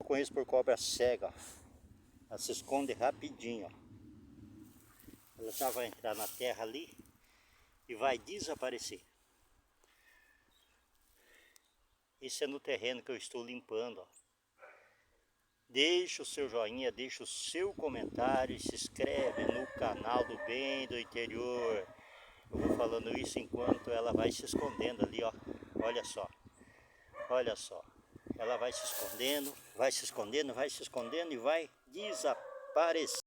conheço por cobra cega, ó. Ela se esconde rapidinho, ó. Ela já vai entrar na terra ali e vai desaparecer. Esse é no terreno que eu estou limpando, ó. Deixa o seu joinha, deixa o seu comentário e se inscreve no canal do Bem do Interior. Eu vou falando isso enquanto ela vai se escondendo ali, ó. Olha só, olha só. Ela vai se escondendo, vai se escondendo, vai se escondendo e vai desaparecer.